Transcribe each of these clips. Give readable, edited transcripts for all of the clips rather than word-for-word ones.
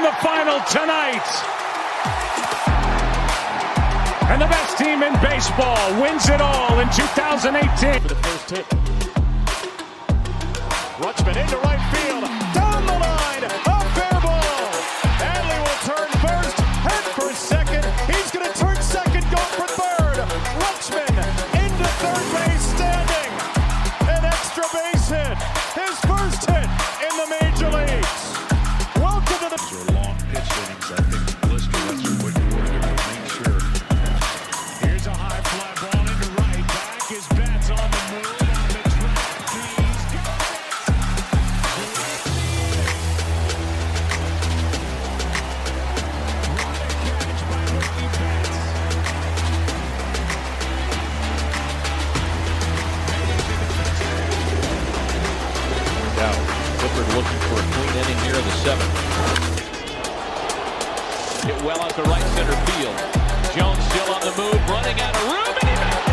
the final tonight. And the best team in baseball wins it all in 2018. For the first hit. Rutschman into right field. Down the line. A fair ball. Adley will turn first. Head for second. He's going to turn second. Go for third. Rutschman into third base standing. An extra base hit. His first hit in the major leagues. Welcome to the... These are long pitch innings. I think Blister, that's what you were to make sure. Here's a high fly ball into right. Back his bat's on the move. On the track. He's got it. What a catch by Mookie Betts. Now, Clifford looking for a clean inning here in the seventh. Hit well out to right center field. Jones still on the move, running out of room, and he made it!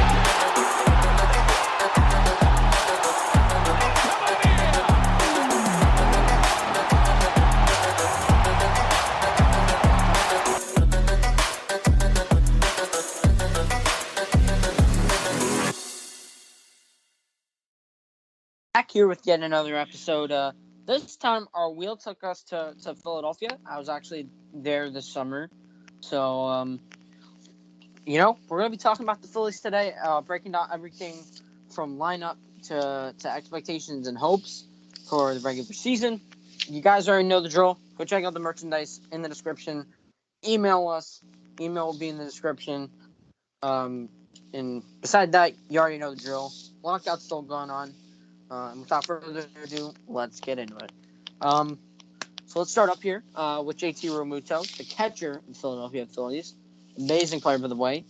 Back here with yet another episode. This time our wheel took us to Philadelphia. I was actually there this summer. So, we're going to be talking about the Phillies today, breaking down everything from lineup to expectations and hopes for the regular season. You guys already know the drill. Go check out the merchandise in the description. Email us. Email will be in the description. And beside that, you already know the drill. Lockout's still going on. And without further ado, let's get into it. So let's start up here with JT Realmuto, the catcher of the Philadelphia Phillies. Amazing player, by the way.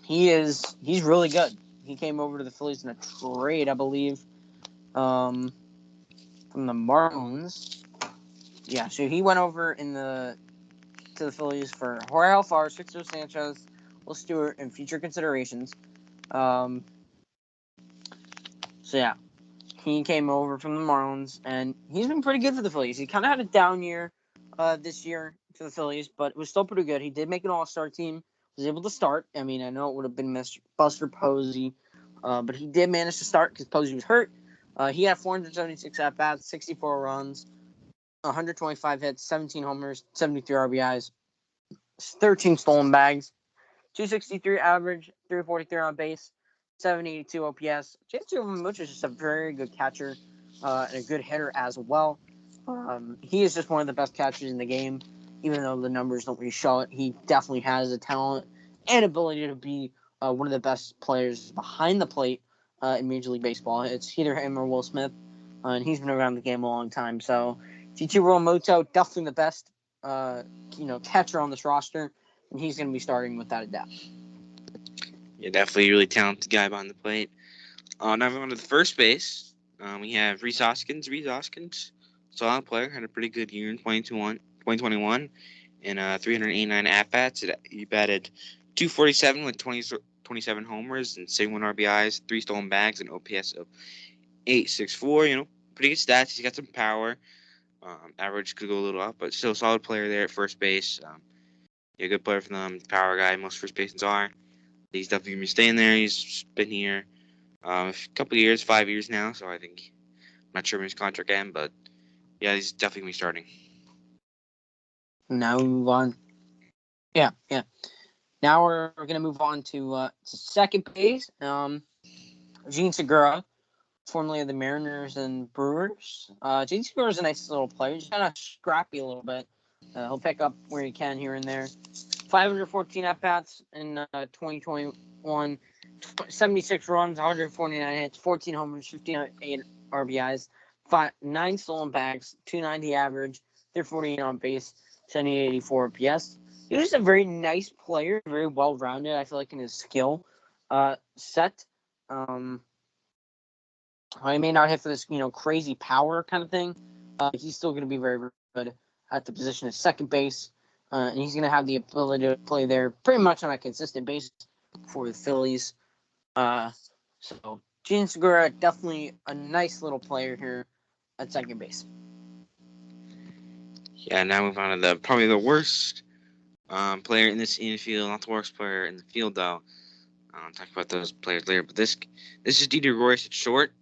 He's really good. He came over to the Phillies in a trade, I believe, from the Marlins. Yeah, so he went over to the Phillies for Jorge Alfaro, Sixto Sanchez, Will Stewart, and future considerations. So, yeah, he came over from the Marlins, and he's been pretty good for the Phillies. He kind of had a down year this year for the Phillies, but it was still pretty good. He did make an all-star team, was able to start. I mean, I know it would have been Buster Posey, but he did manage to start because Posey was hurt. He had 476 at-bats, 64 runs, 125 hits, 17 homers, 73 RBIs, 13 stolen bags, 263 average, 343 on base, 782 OPS. JT Realmuto is just a very good catcher and a good hitter as well. He is just one of the best catchers in the game, even though the numbers don't really show it. He definitely has the talent and ability to be one of the best players behind the plate in Major League Baseball. It's either him or Will Smith, and he's been around the game a long time. So JT Realmuto, definitely the best catcher on this roster, and he's going to be starting without a doubt. Yeah, definitely a really talented guy behind the plate. Now we're on to the first base. We have Rhys Hoskins. Rhys Hoskins, solid player, had a pretty good year in 2021 and 389 at-bats. He batted .247 with 27 homers and 71 RBIs, 3 stolen bags, and OPS of .864. Pretty good stats. He's got some power. Average could go a little up, but still a solid player there at first base. Good player for them. Power guy, most first basemans are. He's definitely going to be staying there. He's been here a couple of years, 5 years now, so I think I'm not sure when his contract ends, but yeah, he's definitely going to be starting. Now we move on. Yeah. Now we're going to move on to second base. Gene Segura, formerly of the Mariners and Brewers. Gene Segura is a nice little player. He's kind of scrappy a little bit. He'll pick up where he can here and there. 514 at-bats in 2021, 76 runs, 149 hits, 14 homers, 58 RBIs, 9 stolen bags, 290 average, 348 on base, 784 OPS. He was a very nice player, very well-rounded, I feel like, in his skill set. I may not hit for this, crazy power kind of thing. He's still going to be very, very good at the position of second base. And he's going to have the ability to play there pretty much on a consistent basis for the Phillies. So Gene Segura, definitely a nice little player here at second base. Yeah, now move on to probably the worst player in this infield. Not the worst player in the field though. I'll talk about those players later. But this is Dieter Royce at short.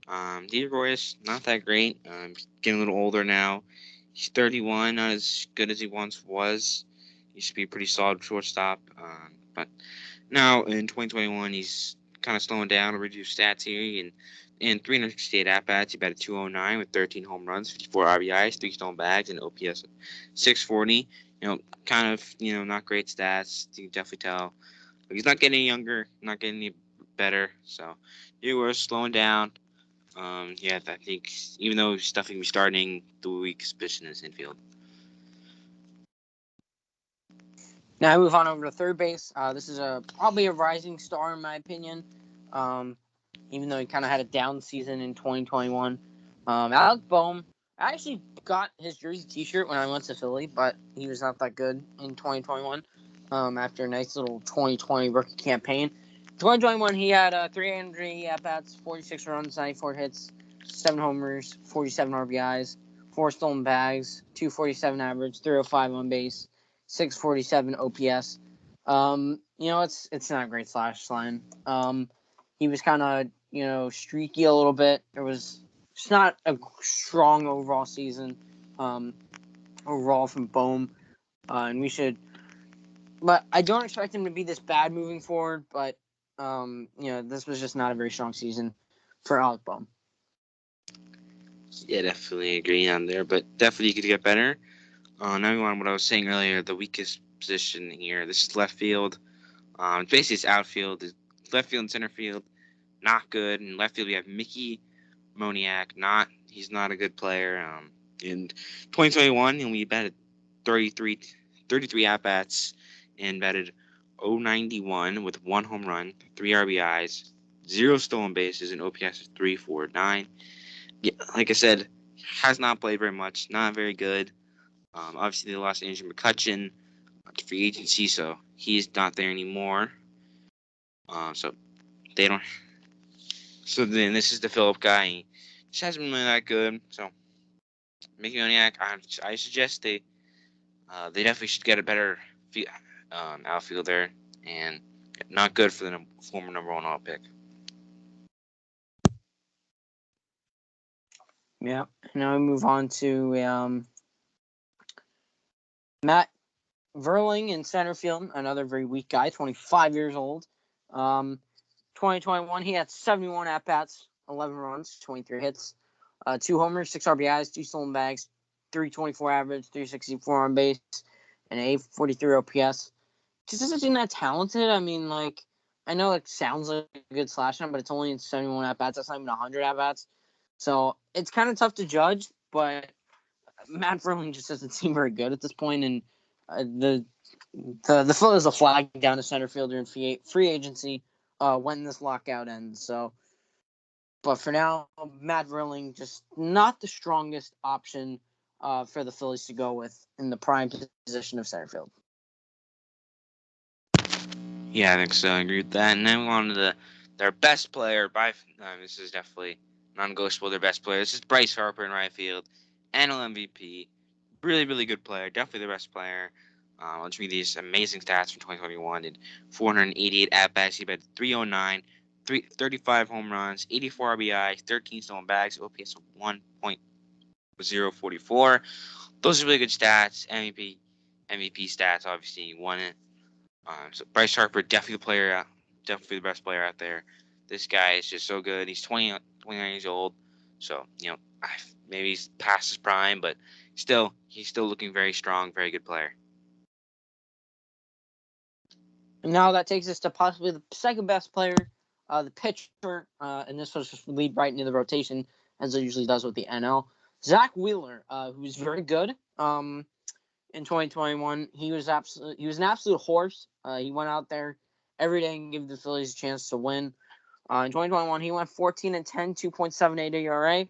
Dieter Royce not that great. He's getting a little older now. He's 31, not as good as he once was. He should be a pretty solid shortstop. But now in 2021, he's kind of slowing down, reduced stats here. In 368 at-bats, he batted 209 with 13 home runs, 54 RBIs, 3 stolen bags, and OPS 640. Kind of, not great stats. You can definitely tell. But he's not getting any younger, not getting any better. So, we're slowing down. I think even though he's definitely be starting, the weakest position is infield. Now I move on over to third base. This is probably a rising star in my opinion. Even though he kind of had a down season in 2021. Alec Boehm, I actually got his jersey T-shirt when I went to Philly, but he was not that good in 2021. After a nice little 2020 rookie campaign. 2021, he had 300 at-bats, 46 runs, 94 hits, 7 homers, 47 RBIs, 4 stolen bags, 247 average, 305 on base, 647 OPS. It's not a great slash line. He was kind of, streaky a little bit. It's not a strong overall season overall from Boehm. But I don't expect him to be this bad moving forward, but this was just not a very strong season for Alec Boehm. Yeah, definitely agree on there, but definitely you could get better. Now on what I was saying earlier, the weakest position here. This is left field. Basically, it's outfield. It's left field and center field, not good. In left field, we have Mickey Moniak. He's not a good player. In 2021, and we batted 33 at-bats and batted 091 with 1 home run, 3 RBIs, 0 stolen bases, and OPS is 349. Yeah, like I said, has not played very much, not very good. Obviously, they lost Andrew McCutchen to free agency, so he's not there anymore. So they don't. So then this is the Phillip guy. He just hasn't been really that good. So Mickey Moniak, I suggest they definitely should get a better outfielder, and not good for the former number 1 all pick. Yeah. Now we move on to Matt Verling in center field, another very weak guy, 25 years old. 2021, he had 71 at-bats, 11 runs, 23 hits, 2 homers, 6 RBIs, 2 stolen bags, 324 average, 364 on base, and 843 OPS. Just doesn't seem that talented. I mean, I know it sounds like a good slash line, but it's only in 71 at-bats. That's not even 100 at-bats. So it's kind of tough to judge, but Matt Verling just doesn't seem very good at this point, and the Phillies will flag down a center fielder in free agency when this lockout ends. So, but for now, Matt Verling just not the strongest option for the Phillies to go with in the prime position of center field. Yeah, I think so. I agree with that. And then we on to their best player. This is definitely non-negotiable. Their best player. This is Bryce Harper in right field, NL MVP. Really, really good player. Definitely the best player. I'll just read these amazing stats from 2021. Did 488 at-bats. He batted 309, 35 home runs, 84 RBIs, 13 stolen bags, OPS of 1.044. Those are really good stats. MVP stats. Obviously, he won it. So Bryce Harper, definitely the best player out there. This guy is just so good. He's 29 years old, so maybe he's past his prime, but he's still looking very strong, very good player. And now that takes us to possibly the second best player, the pitcher, and this was just lead right into the rotation as it usually does with the NL. Zach Wheeler, who's very good. In 2021, he was an absolute horse. He went out there every day and gave the Phillies a chance to win. In 2021, he went 14-10, 2.78 ERA,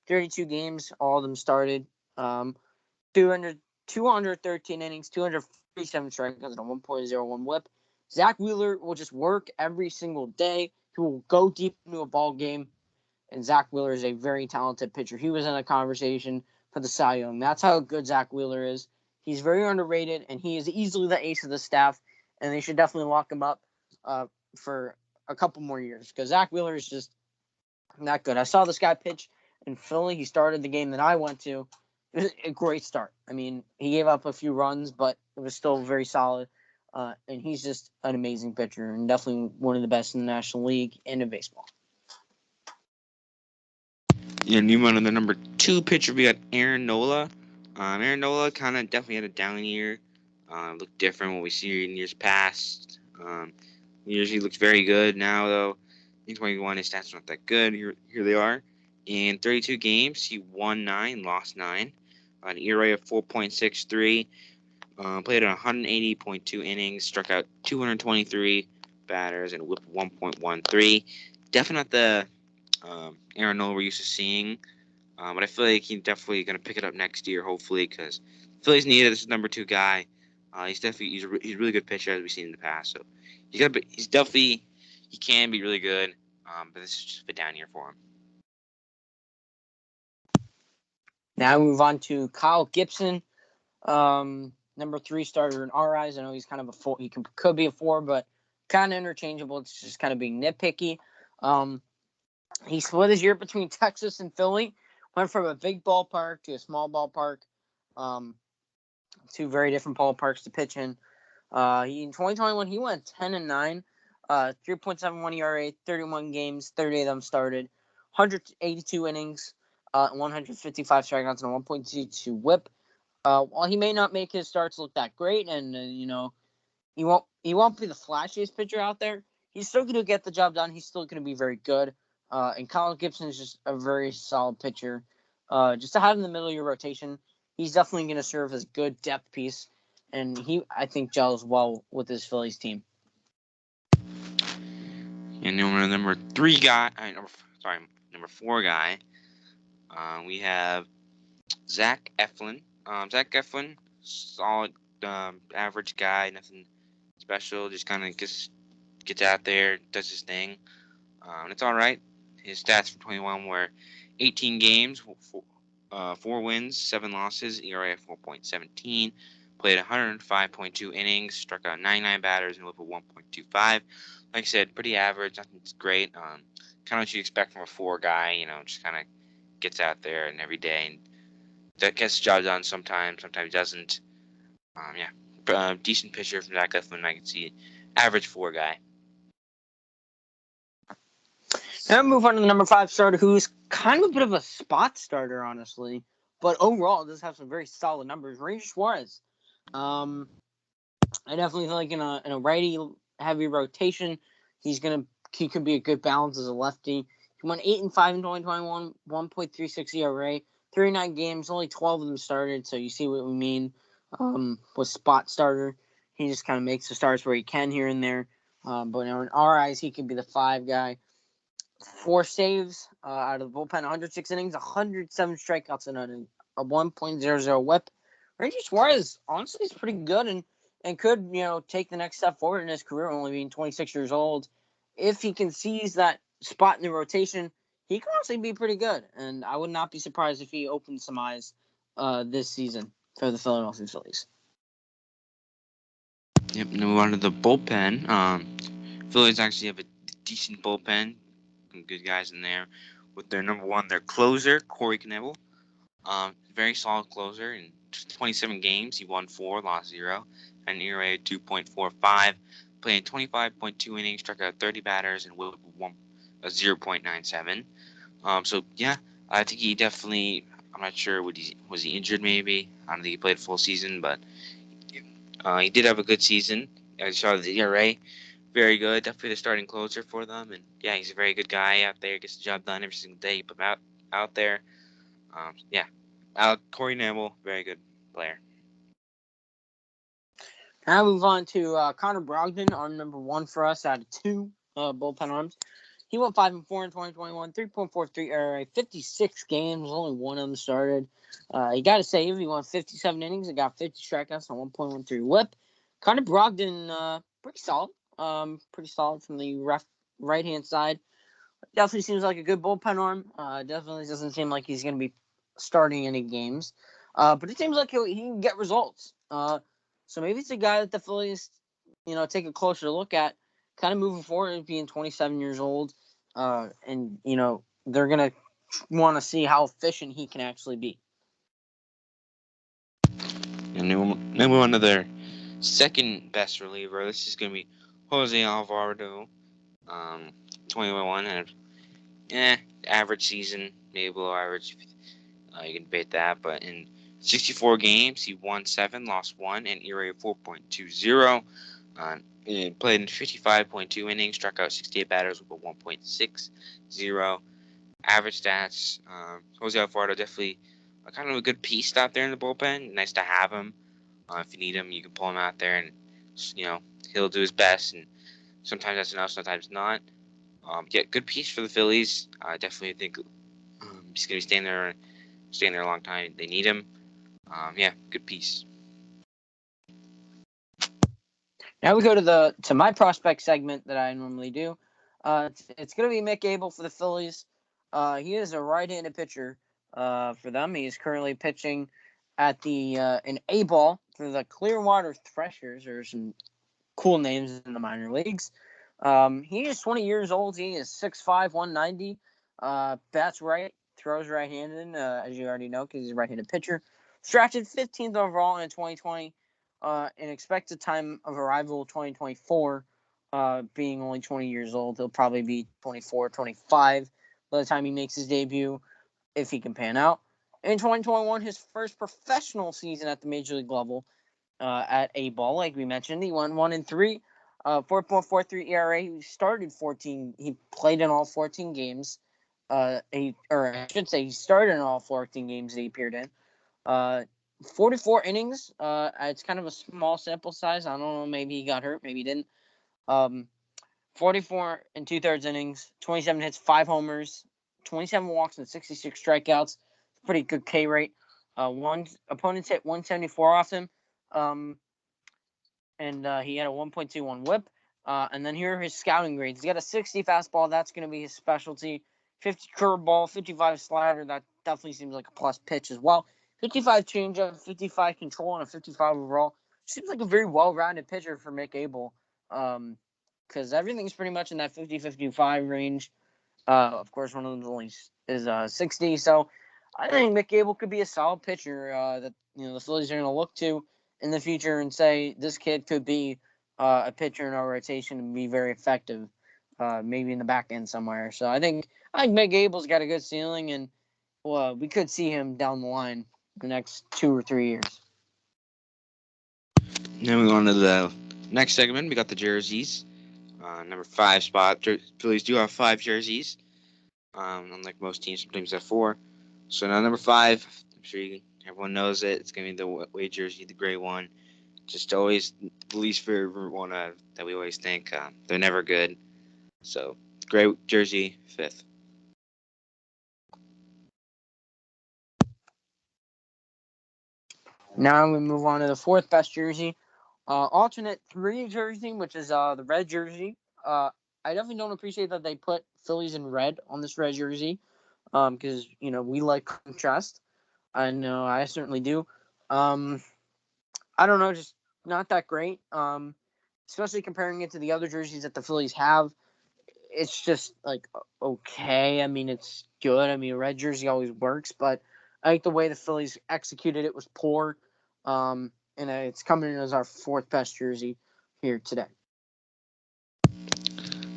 32 games, all of them started. 213 innings, 247 strikeouts, and a 1.01 WHIP. Zach Wheeler will just work every single day. He will go deep into a ball game, and Zach Wheeler is a very talented pitcher. He was in a conversation for the Cy Young. That's how good Zach Wheeler is. He's very underrated, and he is easily the ace of the staff, and they should definitely lock him up for a couple more years because Zach Wheeler is just not good. I saw this guy pitch in Philly. He started the game that I went to. It was a great start. I mean, he gave up a few runs, but it was still very solid. And he's just an amazing pitcher and definitely one of the best in the National League and in baseball. Yeah, new one of the number 2 pitcher, we got Aaron Nola. Aaron Nola kind of definitely had a down year. Looked different from what we see in years past. Years he looks very good now, though. In 2021, his stats are not that good. Here they are. In 32 games, he won 9, lost 9. An ERA of 4.63. Played 180.2 innings, struck out 223 batters, and whipped 1.13. Definitely not the Aaron Nola we're used to seeing. But I feel like he's definitely going to pick it up next year, hopefully, because Phillies needed this number 2 guy. He's a really good pitcher as we've seen in the past. So he can be really good. But this is just a down year for him. Now we move on to Kyle Gibson, number 3 starter in our eyes. I know he's kind of a 4. He could be a 4, but kind of interchangeable. It's just kind of being nitpicky. He split his year between Texas and Philly. Went from a big ballpark to a small ballpark. 2 very different ballparks to pitch in. In 2021, he went 10-9, 3.71 ERA, 31 games, 30 of them started, 182 innings, 155 strikeouts, and a 1.22 WHIP. While he may not make his starts look that great, and he won't be the flashiest pitcher out there, he's still going to get the job done. He's still going to be very good. And Kyle Gibson is just a very solid pitcher. Just to have in the middle of your rotation, he's definitely going to serve as a good depth piece, and I think, gels well with this Phillies team. And number 4 guy, we have Zach Eflin. Zach Eflin, solid, average guy, nothing special. Just kind of gets out there, does his thing. It's all right. His stats for 21 were 18 games, 4 wins, 7 losses, ERA of 4.17. Played 105.2 innings, struck out 99 batters, and whipped a 1.25. Like I said, pretty average. Nothing's great. Kind of what you expect from a 4 guy. Just kind of gets out there and every day and that gets the job done sometimes doesn't. Decent pitcher from Zach Eflin. I can see average 4 guy. Now move on to the number 5 starter, who's kind of a bit of a spot starter, honestly, but overall does have some very solid numbers. Ranger Suarez. I definitely feel like in a righty heavy rotation, he could be a good balance as a lefty. He went 8-5 in 2021, 1.36 ERA, 39 games, only 12 of them started. So you see what we mean with spot starter. He just kind of makes the starts where he can here and there. But in our eyes, he could be the 5 guy. 4 saves out of the bullpen, 106 innings, 107 strikeouts, and a 1.00 WHIP. Ranger Suarez honestly is pretty good and could take the next step forward in his career, only being 26 years old. If he can seize that spot in the rotation, he can honestly be pretty good. And I would not be surprised if he opened some eyes this season for the Philadelphia Phillies. Yep, and then move on to the bullpen. Phillies actually have a decent bullpen. Some good guys in there. With their number 1, their closer, Corey Knebel. Very solid closer. In 27 games, he won 4, lost 0. Had an ERA of 2.45. Played 25.2 innings, struck out 30 batters, and whipped a 0.97. So, yeah, I think he definitely, I'm not sure, was he injured maybe? I don't think he played a full season, but he did have a good season. I saw the ERA. Very good. Definitely the starting closer for them. And, yeah, he's a very good guy out there. Gets the job done every single day. You put him out there. Corey Knebel, very good player. Now move on to Connor Brogdon, arm number 1 for us out of 2 bullpen arms. He went 5-4 in 2021, 3.43 ERA, 56 games, only 1 of them started. He got a save. He won 57 innings and got 50 strikeouts on 1.13 WHIP. Connor Brogdon, pretty solid. Pretty solid from the right-hand side. Definitely seems like a good bullpen arm. Definitely doesn't seem like he's going to be starting any games, but it seems like he can get results. So maybe it's a guy that the Phillies, take a closer look at, kind of moving forward, being 27 years old, and they're gonna want to see how efficient he can actually be. And then we on to their second best reliever. This is going to be Jose Alvarado. 21 and average season, maybe below average. You can debate that, but in 64 games, he won 7, lost 1, and ERA of 4.20. He played in 55.2 innings, struck out 68 batters with a 1.60 average stats. Jose Alvarado definitely kind of a good piece out there in the bullpen. Nice to have him. If you need him, you can pull him out there, and he'll do his best. And sometimes that's enough, sometimes not. Good piece for the Phillies. I definitely think he's gonna be staying there a long time. They need him. Good piece. Now we go to my prospect segment that I normally do. It's going to be Mick Abel for the Phillies. He is a right-handed pitcher for them. He is currently pitching at an A-ball for the Clearwater Threshers. There's some cool names in the minor leagues. He is 20 years old. He is 6'5", 190. Bats right, throws right-handed, as you already know, because he's a right-handed pitcher. Drafted 15th overall in 2020. And expected time of arrival 2024, being only 20 years old. He'll probably be 24, 25 by the time he makes his debut, if he can pan out. In 2021, his first professional season at the major league level, at A-ball, like we mentioned. He won 1-3, 4.43 ERA. He played in all 14 games. He started in all 14 games that he appeared in. 44 innings. It's kind of a small sample size. I don't know. Maybe he got hurt. Maybe he didn't. 44 and 2/3 innings. 27 hits, 5 homers, 27 walks, and 66 strikeouts. Pretty good K rate. One opponents hit 174 off him. And he had a 1.21 whip. And then here are his scouting grades. He got a 60 fastball. That's going to be his specialty. 50 curveball, 55 slider. That definitely seems like a plus pitch as well. 55 changeup, 55 control, and a 55 overall. Seems like a very well-rounded pitcher for Mick Abel. Because everything's pretty much in that 50-55 range. Of course, one of them only is 60. So I think Mick Abel could be a solid pitcher that the Phillies are going to look to in the future and say this kid could be a pitcher in our rotation and be very effective, maybe in the back end somewhere. So I think Mick Abel's got a good ceiling, and we could see him down the line the next 2 or 3 years. Then we go on to the next segment. We got the jerseys. Number 5 spot. Phillies do have 5 jerseys. Unlike most teams, some teams have 4. So now number 5, I'm sure everyone knows it. It's going to be the away jersey, the gray one. Just always the least favorite one that we always think. They're never good. So gray jersey, 5th. Now we move on to the 4th best jersey. Alternate 3 jersey, which is the red jersey. I definitely don't appreciate that they put Phillies in red on this red jersey, because we like contrast. I know I certainly do. I don't know, just not that great. Especially comparing it to the other jerseys that the Phillies have. It's just like okay. I mean, it's good. I mean, a red jersey always works, but I think the way the Phillies executed it was poor. And it's coming in as our 4th best jersey here today.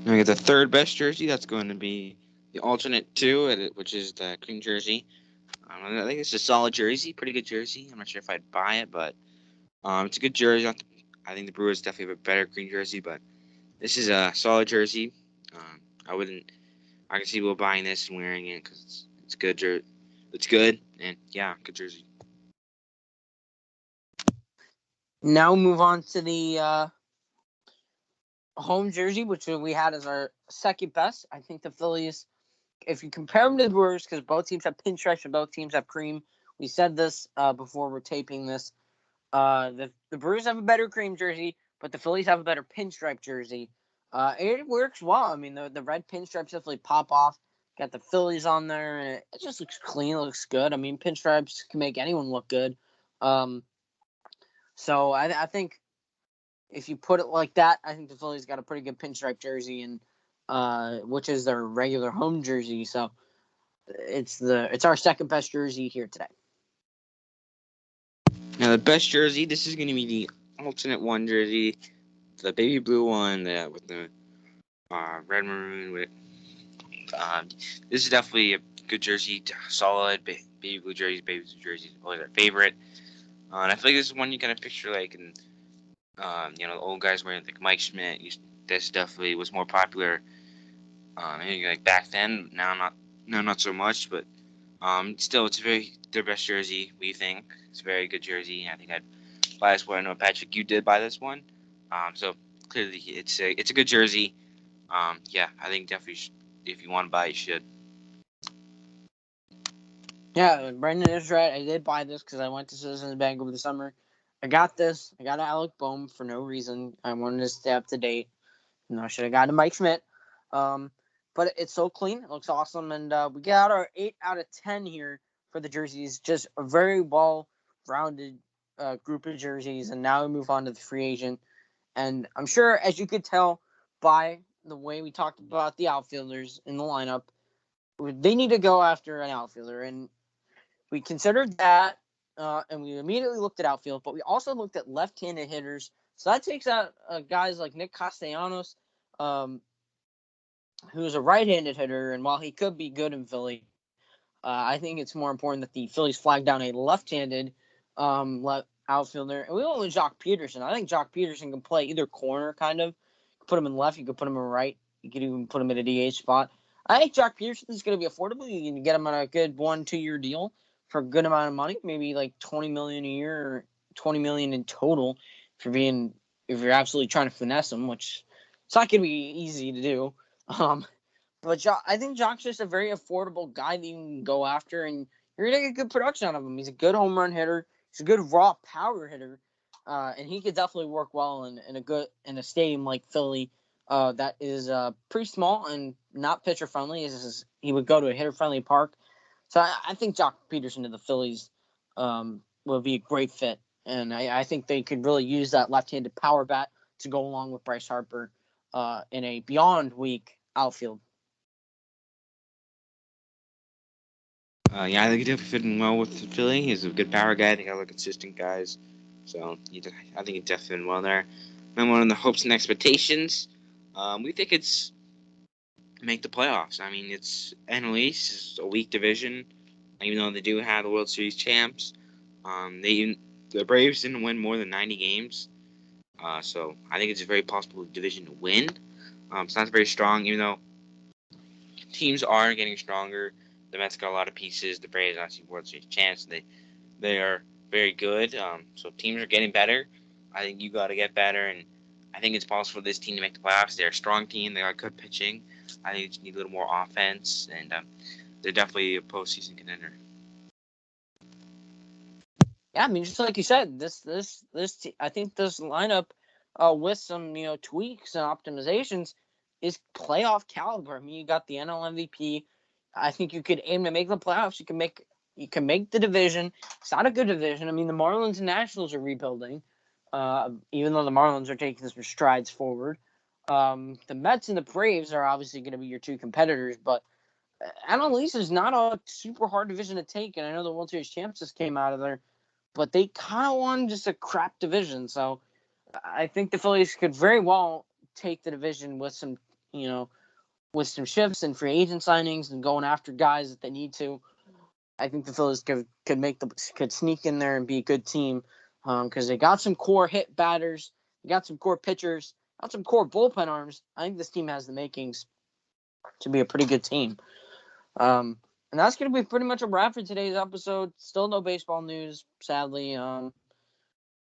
Now we get the 3rd best jersey. That's going to be the alternate 2, which is the green jersey. I think it's a solid jersey, pretty good jersey. I'm not sure if I'd buy it, but it's a good jersey. I think the Brewers definitely have a better green jersey, but this is a solid jersey. I can see people buying this and wearing it because it's good. It's good, and good jersey. Now move on to the home jersey, which we had as our 2nd best. I think the Phillies, if you compare them to the Brewers, because both teams have pinstripes and both teams have cream. We said this before we're taping this. The Brewers have a better cream jersey, but the Phillies have a better pinstripe jersey. It works well. I mean, the red pinstripes definitely pop off. Got the Phillies on there, and it just looks clean. It looks good. I mean, pinstripes can make anyone look good. So I think if you put it like that, I think the Phillies got a pretty good pinstripe jersey, and which is their regular home jersey. So it's our second best jersey here today. Now the best jersey. This is going to be the alternate one jersey, the baby blue one with the red maroon. With this is definitely a good jersey, solid baby blue jerseys, always our favorite. And I feel like this is one you kind of picture like in the old guys wearing like Mike Schmidt. This definitely was more popular. Maybe like back then. Now not so much, but still it's their best jersey. We think it's a very good jersey. I think I'd buy this one. I know Patrick, you did buy this one. So clearly it's a good jersey. Yeah, I think definitely if you want to buy it, you should. Yeah, Brendan is right. I did buy this because I went to Citizens Bank over the summer. I got this. I got an Alec Boehm for no reason. I wanted to stay up to date. I should have gotten a Mike Schmidt. But it's so clean. It looks awesome. And we got our 8 out of 10 here for the jerseys. Just a very well-rounded group of jerseys. And now we move on to the free agent. And I'm sure, as you could tell by the way we talked about the outfielders in the lineup, they need to go after an outfielder. And we considered that, and we immediately looked at outfield, but we also looked at left-handed hitters. So that takes out guys like Nick Castellanos, who's a right-handed hitter, and while he could be good in Philly, I think it's more important that the Phillies flag down a left-handed outfielder. And we went with Jock Peterson. I think Jock Peterson can play either corner, kind of. You could put him in left, you could put him in right, you could even put him in a DH spot. I think Jock Peterson is going to be affordable. You can get him on a good 1-2 year deal for a good amount of money, maybe like $20 million a year or $20 million in total if you're absolutely trying to finesse him, which it's not going to be easy to do. But I think Jock's just a very affordable guy that you can go after, and you're going to get good production out of him. He's a good home run hitter. He's a good raw power hitter, and he could definitely work well in a stadium like Philly that is pretty small and not pitcher friendly. He would go to a hitter friendly park. So I think Jock Peterson to the Phillies would be a great fit, and I think they could really use that left-handed power bat to go along with Bryce Harper in a beyond weak outfield. Yeah, I think he definitely fit in well with Philly. He's a good power guy. I think all consistent guys. So I think he definitely fit in well there. And one of the hopes and expectations, we think it's make the playoffs. I mean, it's NL East is a weak division, even though they do have the World Series champs. The Braves didn't win more than 90 games, so I think it's a very possible division to win. It's not very strong, even though teams are getting stronger. The Mets got a lot of pieces. The Braves obviously World Series champs. They are very good. So teams are getting better. I think you got to get better, and I think it's possible for this team to make the playoffs. They're a strong team. They got good pitching. I think they just need a little more offense, and they're definitely a postseason contender. Yeah, I mean, just like you said, I think this lineup, with some tweaks and optimizations, is playoff caliber. I mean, you got the NL MVP. I think you could aim to make the playoffs. You can make the division. It's not a good division. I mean, the Marlins and Nationals are rebuilding, even though the Marlins are taking some strides forward. The Mets and the Braves are obviously going to be your two competitors, but NL East is not a super hard division to take. And I know the World Series champs just came out of there, but they kind of won just a crap division. So I think the Phillies could very well take the division with some shifts and free agent signings and going after guys that they need to. I think the Phillies could sneak in there and be a good team because they got some core hit batters, they got some core pitchers, got some core bullpen arms. I think this team has the makings to be a pretty good team. And that's going to be pretty much a wrap for today's episode. Still no baseball news, sadly.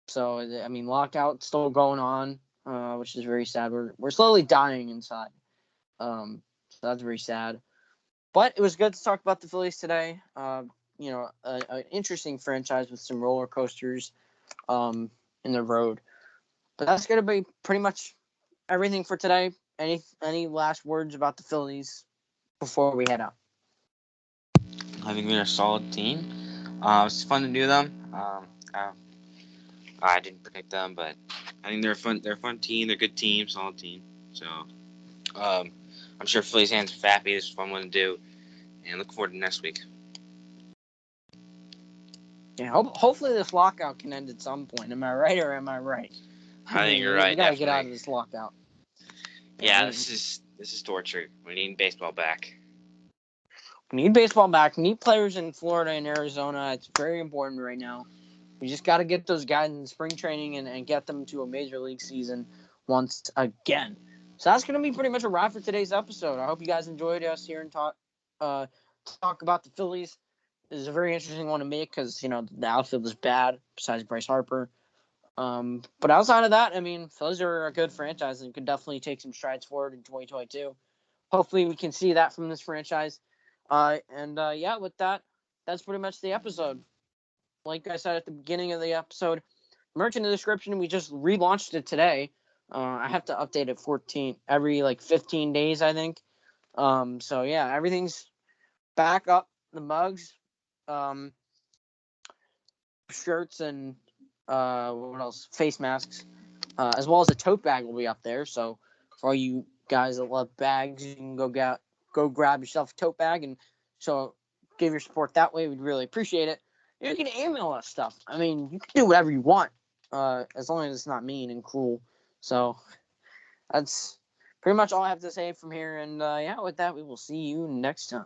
So, I mean, lockout still going on, which is very sad. We're slowly dying inside. So that's very sad. But it was good to talk about the Phillies today. An interesting franchise with some roller coasters in the road. But that's going to be pretty much everything for today. Any last words about the Phillies? before we head out? I think they're a solid team. It's fun to do them. I didn't predict them, but I think they're a fun. They're a fun team. They're a good team, solid team. So I'm sure Phillies fans are happy. It's a fun one to do, and look forward to next week. Yeah, hopefully this lockout can end at some point. Am I right or am I right? I think you're right. We gotta get out Definitely. of this lockout. Yeah, this is torture. We need baseball back. We need baseball back. We need players in Florida and Arizona. It's very important right now. We just got to get those guys in spring training and get them to a major league season once again. So that's going to be pretty much a wrap for today's episode. I hope you guys enjoyed us here and talk about the Phillies. This is a very interesting one to make because, the outfield is bad besides Bryce Harper. But outside of that, Phillies are a good franchise and could definitely take some strides forward in 2022. Hopefully we can see that from this franchise. With that, that's pretty much the episode. Like I said at the beginning of the episode, merch in the description. We just relaunched it today. I have to update it every 15 days, I think. Everything's back up. The mugs, shirts, and what else? Face masks, as well as a tote bag will be up there. So for all you guys that love bags, you can go grab yourself a tote bag and give your support that way. We'd really appreciate it. You can email us stuff. You can do whatever you want, as long as it's not mean and cruel. So that's pretty much all I have to say from here. And with that, we will see you next time.